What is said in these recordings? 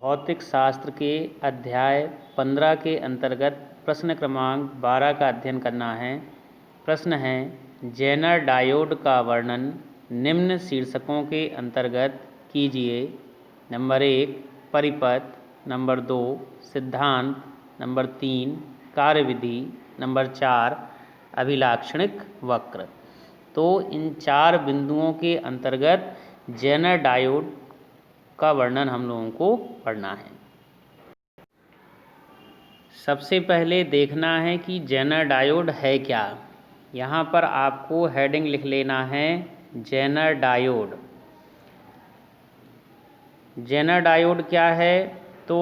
भौतिक शास्त्र के अध्याय 15 के अंतर्गत प्रश्न क्रमांक 12 का अध्ययन करना है। प्रश्न है, जेनर डायोड का वर्णन निम्न शीर्षकों के अंतर्गत कीजिए। नंबर 1 परिपथ, नंबर 2 सिद्धांत, नंबर 3 कार्यविधि, नंबर 4 अभिलाक्षणिक वक्र। तो इन 4 बिंदुओं के अंतर्गत जेनर डायोड का वर्णन हम लोगों को पढ़ना है। सबसे पहले देखना है कि जेनर डायोड है क्या। यहाँ पर आपको हेडिंग लिख लेना है, जेनर डायोड। जेनर डायोड क्या है? तो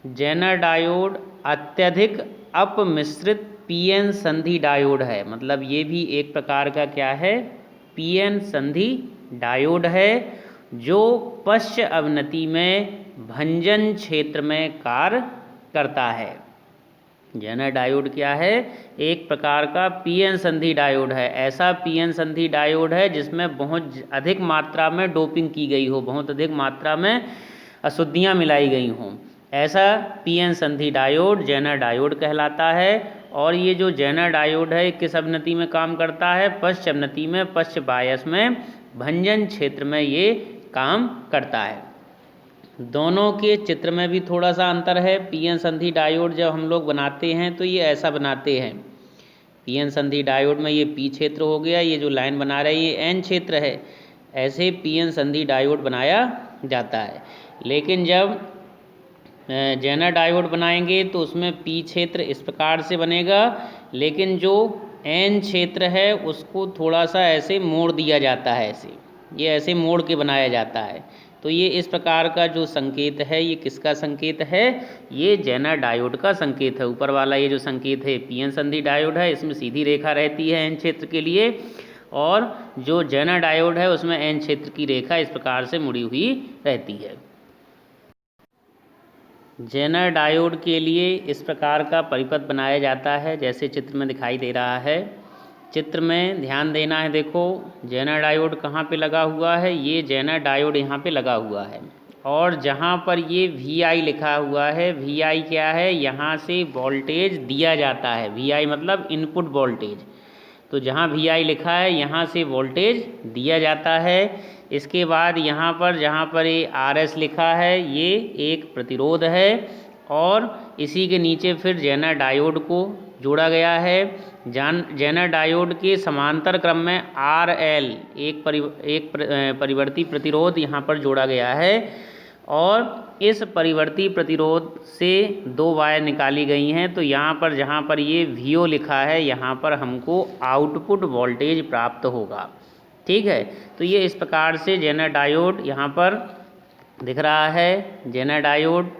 जेनर डायोड अत्यधिक अपमिश्रित पीएन संधि डायोड है। मतलब ये भी एक प्रकार का क्या है? पीएन संधि डायोड है, जो पश्च अवनति में भंजन क्षेत्र में कार्य करता है। जेनर डायोड क्या है? एक प्रकार का पीएन संधि डायोड है। ऐसा पीएन संधि डायोड है जिसमें बहुत अधिक मात्रा में डोपिंग की गई हो, बहुत अधिक मात्रा में अशुद्धियाँ मिलाई गई हों। ऐसा पीएन संधि डायोड जेनर डायोड कहलाता है। और ये जो जेनर डायोड है किस अवनति में काम करता है? पश्च अवनति में, पश्च बायस में, भंजन क्षेत्र में ये काम करता है। दोनों के चित्र में भी थोड़ा सा अंतर है। पीएन संधि डायोड जब हम लोग बनाते हैं तो ये ऐसा बनाते हैं। पीएन संधि डायोड में ये पी क्षेत्र हो गया, ये जो लाइन बना रहे हैं ये एन क्षेत्र है। ऐसे पीएन संधि डायोड बनाया जाता है। लेकिन जब जेनर डायोड बनाएंगे तो उसमें पी क्षेत्र इस प्रकार से बनेगा, लेकिन जो एन क्षेत्र है उसको थोड़ा सा ऐसे मोड़ दिया जाता है। ये ऐसे मोड़ के बनाया जाता है। तो ये इस प्रकार का जो संकेत है ये किसका संकेत है? ये जेनर डायोड का संकेत है। ऊपर वाला ये जो संकेत है पीएन संधि डायोड है, इसमें सीधी रेखा रहती है एन क्षेत्र के लिए, और जो जेनर डायोड है उसमें एन क्षेत्र की रेखा इस प्रकार से मुड़ी हुई रहती है। जेनर डायोड के लिए इस प्रकार का परिपथ बनाया जाता है जैसे चित्र में दिखाई दे रहा है। चित्र में ध्यान देना है। देखो जेनर डायोड कहाँ पे लगा हुआ है? ये जेनर डायोड यहाँ पे लगा हुआ है। और जहाँ पर ये VI लिखा हुआ है, VI क्या है? यहाँ से वोल्टेज दिया जाता है। VI मतलब इनपुट वोल्टेज। तो जहाँ VI लिखा है यहाँ से वोल्टेज दिया जाता है। इसके बाद यहाँ पर जहाँ पर ये RS लिखा है ये एक प्रतिरोध है, और इसी के नीचे फिर जेनर डायोड को जोड़ा गया है। जेनर डायोड के समांतर क्रम में RL एक परिवर्ती प्रतिरोध यहाँ पर जोड़ा गया है, और इस परिवर्ती प्रतिरोध से 2 वायर निकाली गई हैं। तो यहाँ पर जहाँ पर ये VO लिखा है यहाँ पर हमको आउटपुट वोल्टेज प्राप्त होगा। ठीक है, तो ये इस प्रकार से जेनर डायोड यहाँ पर दिख रहा है। जेनर डायोड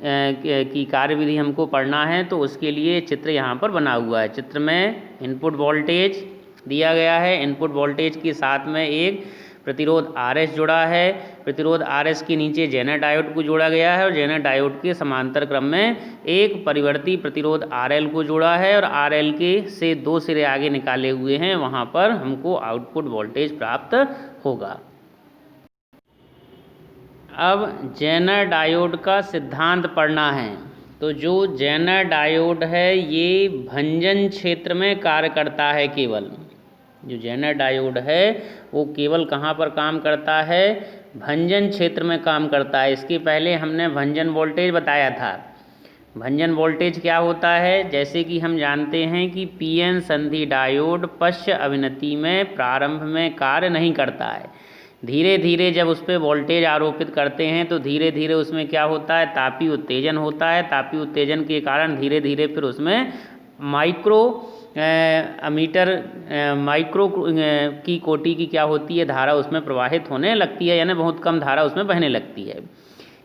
की कार्यविधि हमको पढ़ना है तो उसके लिए चित्र यहाँ पर बना हुआ है। चित्र में इनपुट वोल्टेज दिया गया है। इनपुट वोल्टेज के साथ में एक प्रतिरोध RS जुड़ा है। प्रतिरोध RS के नीचे जेनर डायोड को जोड़ा गया है, और जेनर डायोड के समांतर क्रम में एक परिवर्ती प्रतिरोध RL को जोड़ा है, और RL के से 2 सिरे आगे निकाले हुए हैं। वहाँ पर हमको आउटपुट वोल्टेज प्राप्त होगा। अब जेनर डायोड का सिद्धांत पढ़ना है। तो जो जेनर डायोड है ये भंजन क्षेत्र में कार्य करता है। केवल जो जेनर डायोड है वो केवल कहाँ पर काम करता है? भंजन क्षेत्र में काम करता है। इसके पहले हमने भंजन वोल्टेज बताया था। भंजन वोल्टेज क्या होता है? जैसे कि हम जानते हैं कि पीएन संधि डायोड पश्च अवनति में प्रारंभ में कार्य नहीं करता है। धीरे धीरे जब उस पर वोल्टेज आरोपित करते हैं तो धीरे धीरे उसमें क्या होता है? तापीय उत्तेजन होता है। तापीय उत्तेजन के कारण धीरे धीरे फिर उसमें माइक्रो की कोटि की क्या होती है? धारा उसमें प्रवाहित होने लगती है, यानी बहुत कम धारा उसमें बहने लगती है।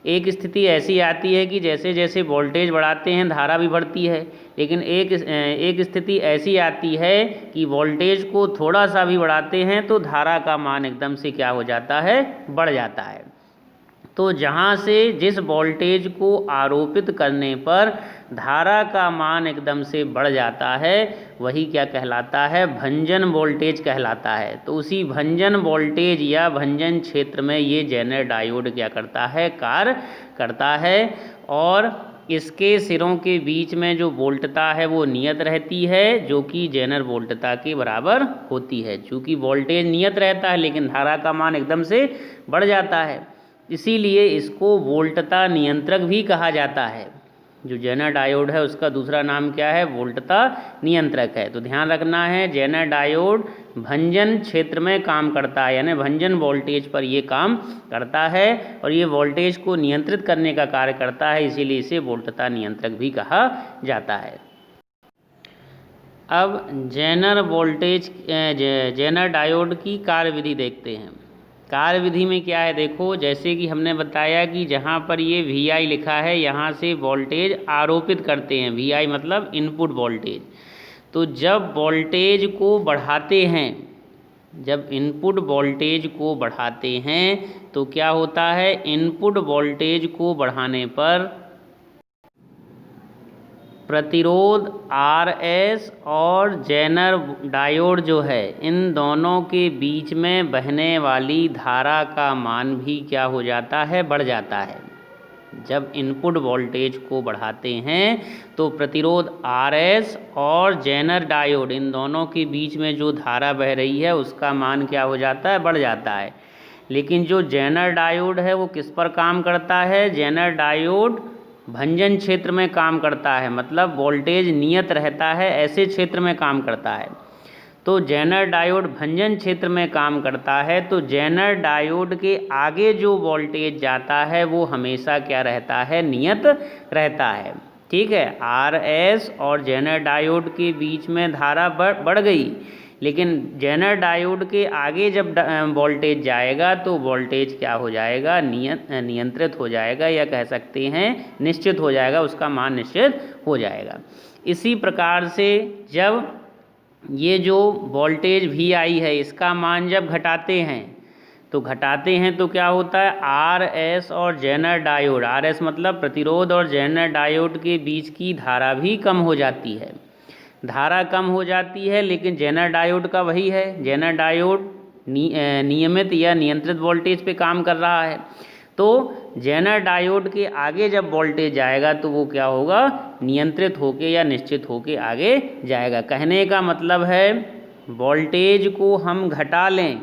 एक स्थिति ऐसी आती है कि जैसे जैसे वोल्टेज बढ़ाते हैं धारा भी बढ़ती है, लेकिन एक स्थिति ऐसी आती है कि वोल्टेज को थोड़ा सा भी बढ़ाते हैं तो धारा का मान एकदम से क्या हो जाता है? बढ़ जाता है। तो जहाँ से जिस वोल्टेज को आरोपित करने पर धारा का मान एकदम से बढ़ जाता है वही क्या कहलाता है, भंजन वोल्टेज कहलाता है। तो उसी भंजन वोल्टेज या भंजन क्षेत्र में ये जेनर डायोड क्या करता है, कार्य करता है। और इसके सिरों के बीच में जो वोल्टता है वो नियत रहती है, जो कि जेनर वोल्टता के बराबर होती है। चूँकि वोल्टेज नियत रहता है लेकिन धारा का मान एकदम से बढ़ जाता है, इसीलिए इसको वोल्टता नियंत्रक भी कहा जाता है। जो जेनर डायोड है उसका दूसरा नाम क्या है, वोल्टता नियंत्रक है। तो ध्यान रखना है, जेनर डायोड भंजन क्षेत्र में काम करता है, यानी भंजन वोल्टेज पर ये काम करता है और ये वोल्टेज को नियंत्रित करने का कार्य करता है, इसीलिए इसे वोल्टता नियंत्रक भी कहा जाता है। अब जेनर डायोड की कार्यविधि देखते हैं। कार्यविधि में क्या है, देखो जैसे कि हमने बताया कि जहाँ पर ये VI लिखा है यहाँ से वोल्टेज आरोपित करते हैं, VI मतलब इनपुट वोल्टेज। तो जब वोल्टेज को बढ़ाते हैं, जब इनपुट वोल्टेज को बढ़ाते हैं तो क्या होता है, इनपुट वोल्टेज को बढ़ाने पर प्रतिरोध RS और जेनर डायोड जो है इन दोनों के बीच में बहने वाली धारा का मान भी क्या हो जाता है, बढ़ जाता है। जब इनपुट वोल्टेज को बढ़ाते हैं तो प्रतिरोध RS और जेनर डायोड इन दोनों के बीच में जो धारा बह रही है उसका मान क्या हो जाता है, बढ़ जाता है। लेकिन जो जेनर डायोड है वो किस पर काम करता है, जेनर डायोड भंजन क्षेत्र में काम करता है, मतलब वोल्टेज नियत रहता है ऐसे क्षेत्र में काम करता है। तो जेनर डायोड भंजन क्षेत्र में काम करता है तो जेनर डायोड के आगे जो वोल्टेज जाता है वो हमेशा क्या रहता है, नियत रहता है। ठीक है, RS और जेनर डायोड के बीच में धारा बढ़ गई, लेकिन जेनर डायोड के आगे जब वोल्टेज जाएगा तो वोल्टेज क्या हो जाएगा, नियंत्रित हो जाएगा, या कह सकते हैं निश्चित हो जाएगा, उसका मान निश्चित हो जाएगा। इसी प्रकार से जब ये जो वोल्टेज VI है इसका मान जब घटाते हैं तो क्या होता है, RS और जेनर डायोड, RS मतलब प्रतिरोध और जेनर डायोड के बीच की धारा भी कम हो जाती है। धारा कम हो जाती है लेकिन जेनर डायोड का वही है, जेनर डायोड नियमित या नियंत्रित वोल्टेज पे काम कर रहा है। तो जेनर डायोड के आगे जब वोल्टेज जाएगा तो वो क्या होगा, नियंत्रित होके या निश्चित होके आगे जाएगा। कहने का मतलब है वोल्टेज को हम घटा लें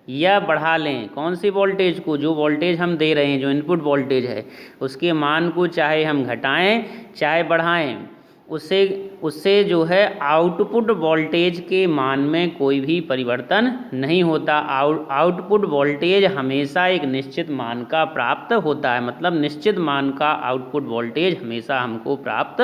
या बढ़ा लें, कौन सी वोल्टेज को, जो वोल्टेज हम दे रहे हैं, जो इनपुट वोल्टेज है उसके मान को चाहे हम घटाएं चाहे बढ़ाएं, उससे जो है आउटपुट वोल्टेज के मान में कोई भी परिवर्तन नहीं होता। आउटपुट वोल्टेज हमेशा एक निश्चित मान का प्राप्त होता है, मतलब निश्चित मान का आउटपुट वोल्टेज हमेशा हमको प्राप्त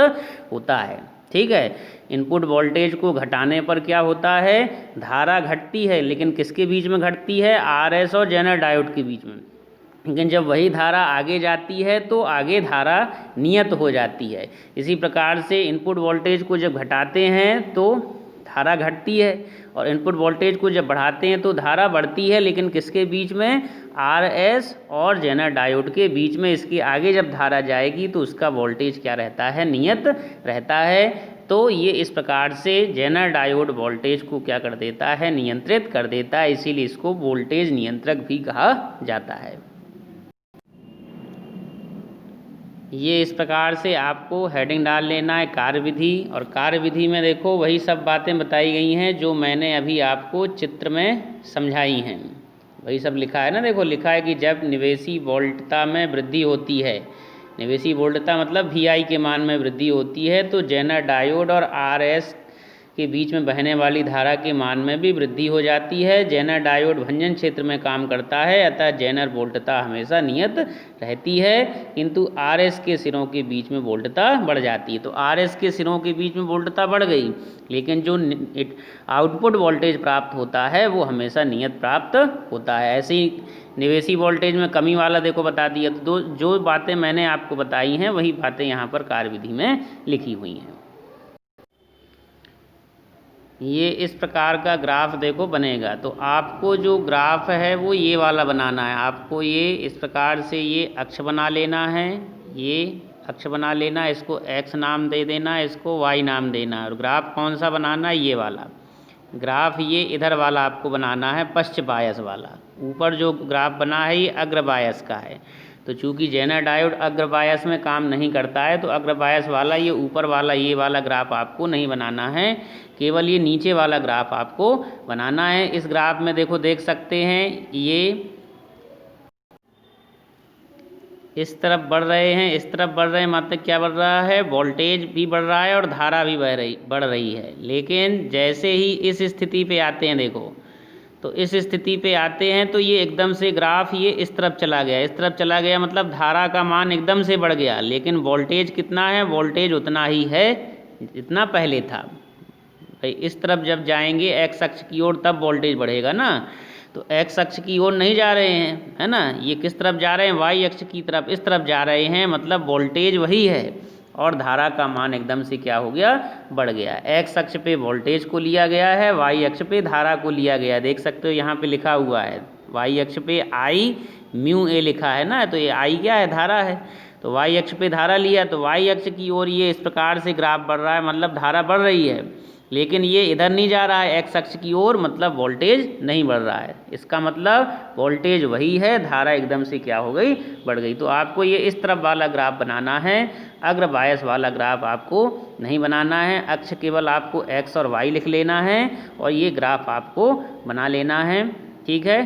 होता है। ठीक है, इनपुट वोल्टेज को घटाने पर क्या होता है, धारा घटती है, लेकिन किसके बीच में घटती है, RS और जेनर डायोड के बीच में। लेकिन जब वही धारा आगे जाती है तो आगे धारा नियत हो जाती है। इसी प्रकार से इनपुट वोल्टेज को जब घटाते हैं तो धारा घटती है और इनपुट वोल्टेज को जब बढ़ाते हैं तो धारा बढ़ती है, लेकिन किसके बीच में, RS और जेनर डायोड के बीच में। इसके आगे जब धारा जाएगी तो उसका वोल्टेज क्या रहता है, नियत रहता है। तो ये इस प्रकार से जेनर डायोड वोल्टेज को क्या कर देता है, नियंत्रित कर देता है, इसीलिए इसको वोल्टेज नियंत्रक भी कहा जाता है। ये इस प्रकार से आपको हेडिंग डाल लेना है, कार्यविधि। और कार्यविधि में देखो वही सब बातें बताई गई हैं जो मैंने अभी आपको चित्र में समझाई हैं, वही सब लिखा है ना। देखो लिखा है कि जब निवेशी वोल्टता में वृद्धि होती है, निवेशी वोल्टता मतलब VI के मान में वृद्धि होती है, तो जेनर डायोड और RS के बीच में बहने वाली धारा के मान में भी वृद्धि हो जाती है। जेनर डायोड भंजन क्षेत्र में काम करता है, अतः जेनर वोल्टता हमेशा नियत रहती है, किंतु RS के सिरों के बीच में वोल्टता बढ़ जाती है। तो RS के सिरों के बीच में वोल्टता बढ़ गई, लेकिन जो आउटपुट वोल्टेज प्राप्त होता है वो हमेशा नियत प्राप्त होता है। ऐसे ही निवेशी वोल्टेज में कमी वाला देखो बता दिया। तो जो बातें मैंने आपको बताई हैं वही बातें यहाँ पर कार्यविधि में लिखी हुई हैं। ये इस प्रकार का ग्राफ देखो बनेगा। तो आपको जो ग्राफ है वो ये वाला बनाना है। आपको ये इस प्रकार से ये अक्ष बना लेना है, ये अक्ष बना लेना, इसको x नाम दे देना, इसको y नाम देना। और ग्राफ कौन सा बनाना है? ये वाला ग्राफ, ये इधर वाला आपको बनाना है, पश्च बायस वाला। ऊपर जो ग्राफ बना है ये अग्र बायस का है। तो चूंकि जेनर डायोड अग्र बायस में काम नहीं करता है, तो अग्र बायस वाला ये ऊपर वाला ये वाला ग्राफ आपको नहीं बनाना है, केवल ये नीचे वाला ग्राफ आपको बनाना है। इस ग्राफ में देखो, देख सकते हैं ये इस तरफ बढ़ रहे हैं, इस तरफ बढ़ रहे हैं, मतलब क्या बढ़ रहा है? वोल्टेज भी बढ़ रहा है और धारा भी बढ़ रही है। लेकिन जैसे ही इस स्थिति पे आते हैं, देखो तो इस स्थिति पे आते हैं तो ये एकदम से ग्राफ ये इस तरफ चला गया, इस तरफ चला गया, मतलब धारा का मान एकदम से बढ़ गया। लेकिन वोल्टेज कितना है? वोल्टेज उतना ही है जितना पहले था। भाई इस तरफ जब जाएंगे एक्स अक्ष की ओर, तब वोल्टेज बढ़ेगा ना। तो एक्स अक्ष की ओर नहीं जा रहे हैं, है ना, ये किस तरफ जा रहे हैं? वाई अक्ष की तरफ, इस तरफ जा रहे हैं, मतलब वोल्टेज वही है और धारा का मान एकदम से क्या हो गया? बढ़ गया। एक्स अक्ष पे वोल्टेज को लिया गया है, वाई अक्ष पे धारा को लिया गया। देख सकते हो यहाँ पे लिखा हुआ है, वाई अक्ष पे आई म्यू ए लिखा है ना, तो ये आई क्या है? धारा है। तो वाई अक्ष पे धारा लिया, तो वाई अक्ष की ओर ये इस प्रकार से ग्राफ बढ़ रहा है, मतलब धारा बढ़ रही है। लेकिन ये इधर नहीं जा रहा है एक्स अक्ष की ओर, मतलब वोल्टेज नहीं बढ़ रहा है। इसका मतलब वोल्टेज वही है, धारा एकदम से क्या हो गई? बढ़ गई। तो आपको ये इस तरफ वाला ग्राफ बनाना है, अग्र बायस वाला ग्राफ आपको नहीं बनाना है। अक्ष केवल आपको एक्स और वाई लिख लेना है और ये ग्राफ आपको बना लेना है। ठीक है।